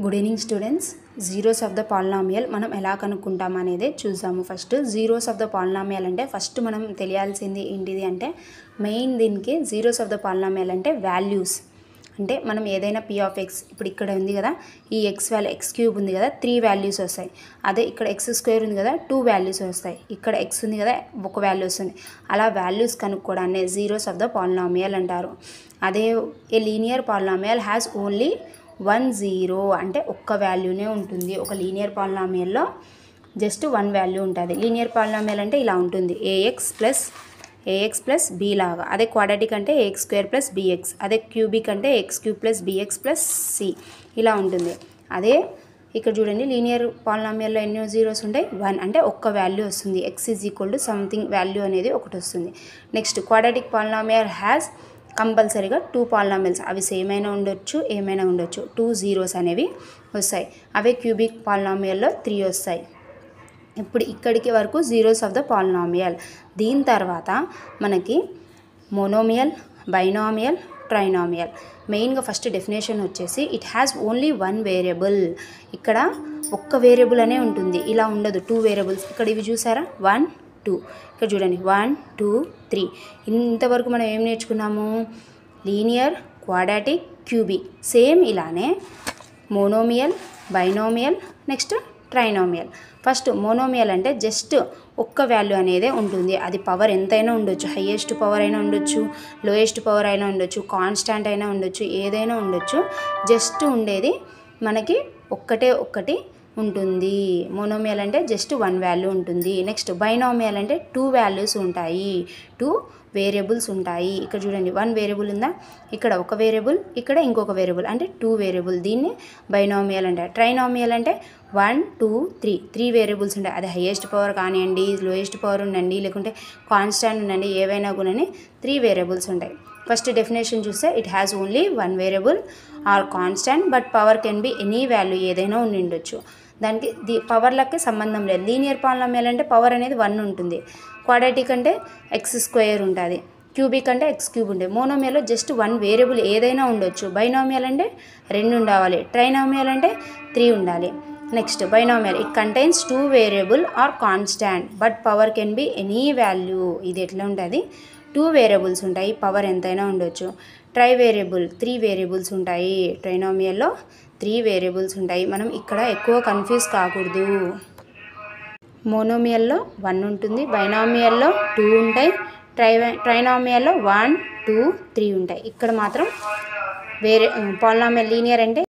Good evening students. Zeros of the polynomial మనం ఎలా కనుక్కుంటాం అనేది చూసాము. First zeros of the polynomial అంటే ఫస్ట్ మనం తెలియాల్సింది ఏంటిది అంటే మెయిన్ దీనికి జీరోస్ ఆఫ్ ద పాలినామియల్ అంటే వాల్యూస్. అంటే మనం ఏదైనా p ఆఫ్ x ఇప్పుడు ఇక్కడ ఉంది కదా, ఈ x వాల్యూ x క్యూబ్ ఉంది కదా 3 వాల్యూస్ వస్తాయి. అదే ఇక్కడ x స్క్వేర్ ఉంది కదా 2 వాల్యూస్ వస్తాయి. ఇక్కడ x ఉంది కదా ఒక వాల్యూ వస్తుంది. అలా వాల్యూస్ కనుక్కోవడాన్ని జీరోస్ ఆఫ్ ద పాలినామియల్ అంటారు. అదే a linear polynomial has only 1 0 అంటే ఒక్క వాల్యూనే ఉంటుంది. ఒక లీనియర్ పాలినామియల్లో జస్ట్ 1 వాల్యూ ఉంటుంది. లీనియర్ పాలినామియల్ అంటే ఇలా ఉంటుంది, ax ప్లస్ b లాగా. అదే క్వాడ్రాటిక్ అంటే ax స్క్వేర్ ప్లస్ bx. అదే క్యూబిక్ అంటే x cube plus bx plus c ఇలా ఉంటుంది. అదే ఇక్కడ చూడండి, లీనియర్ పాలినామియల్లో ఎన్ని జీరోస్ ఉంటాయి? 1 అంటే ఒక్క వాల్యూ వస్తుంది. x is equal to something value అనేది ఒకటి వస్తుంది. నెక్స్ట్ క్వాడ్రాటిక్ పాలినామియల్ హ్యాస్ కంపల్సరీగా 2 పాలినామియల్స్, అవి సేమ్ అయినా ఉండొచ్చు ఏమైనా ఉండొచ్చు, 2 జీరోస్ అనేవి వస్తాయి. అవే క్యూబిక్ పాలినామియల్లో 3 వస్తాయి. ఇప్పుడు ఇక్కడికి వరకు జీరోస్ ఆఫ్ ద పాలినామియల్. దీని తర్వాత మనకి మోనోమియల్, బైనామియల్, ట్రైనామియల్. మెయిన్గా ఫస్ట్ డెఫినేషన్ వచ్చేసి ఇట్ హ్యాస్ ఓన్లీ 1 వేరియబుల్. ఇక్కడ ఒక్క వేరియబుల్ అనే ఉంటుంది, ఇలా ఉండదు 2 వేరియబుల్స్. ఇక్కడ ఇవి చూసారా 1 2, ఇక్కడ చూడండి 1 2 3. ఇంతవరకు మనం ఏం నేర్చుకున్నాము? Linear, quadratic, cubic. సేమ్ ఇలానే monomial, binomial, next trinomial. First monomial అంటే జస్ట్ ఒక్క వాల్యూ అనేది ఉంటుంది. అది పవర్ ఎంతైనా ఉండొచ్చు, హైయెస్ట్ పవర్ అయినా ఉండొచ్చు, లోయెస్ట్ పవర్ అయినా ఉండొచ్చు, కాన్స్టాంట్ అయినా ఉండొచ్చు, ఏదైనా ఉండొచ్చు. జస్ట్ ఉండేది మనకి ఒక్కటి ఉంటుంది. మోనోమియల్ అంటే జస్ట్ 1 వాల్యూ ఉంటుంది. నెక్స్ట్ బైనామియల్ అంటే 2 వాల్యూస్ ఉంటాయి, 2 వేరియబుల్స్ ఉంటాయి. ఇక్కడ చూడండి 1 వేరియబుల్ ఉందా, ఇక్కడ ఒక వేరియబుల్, ఇక్కడ ఇంకొక వేరియబుల్, అంటే 2 వేరియబుల్. దీన్ని బైనామియల్ అంటారు. ట్రైనామియల్ అంటే 1 2 3 వేరియబుల్స్ ఉంటాయి. అది హైయెస్ట్ పవర్ కానివ్వండి, లోయెస్ట్ పవర్ ఉండండి, లేకుంటే కాన్స్టాంట్ ఉండండి, ఏవైనా కూడా 3 వేరియబుల్స్ ఉంటాయి. ఫస్ట్ డెఫినేషన్ చూస్తే it has only 1 variable or constant but power can be any value, ఏదైనా ఉండొచ్చు. దానికి పవర్లకి సంబంధం లేదు. లీనియర్ పాలినామియల్ అంటే పవర్ అనేది 1 ఉంటుంది. క్వాడ్రాటిక్ అంటే x స్క్వేర్ ఉంటుంది. క్యూబిక్ అంటే x క్యూబ్ ఉంటుంది. మోనోమియల్లో జస్ట్ 1 వేరియబుల్ ఏదైనా ఉండొచ్చు. బైనామియల్ అంటే 2 ఉండాలి. ట్రైనామియల్ అంటే 3 ఉండాలి. Next binomial it contains 2 variable or constant but power can be any value. ఇది ఎట్లా ఉంటుంది? 2 వేరియబుల్స్ ఉంటాయి, పవర్ ఎంతైనా ఉండొచ్చు. ట్రై వేరియబుల్ 3 వేరియబుల్స్ ఉంటాయి. ట్రైనామియల్లో 3 వేరియబుల్స్ ఉంటాయి. మనం ఇక్కడ ఎక్కువ కన్ఫ్యూజ్ కాకూడదు. మోనోమియల్లో 1 ఉంటుంది, బైనామియల్లో 2 ఉంటాయి, ట్రైనామియల్లో 1 2 3 ఉంటాయి. ఇక్కడ మాత్రం వేరే పాలినామియల్ లీనియర్ అంటే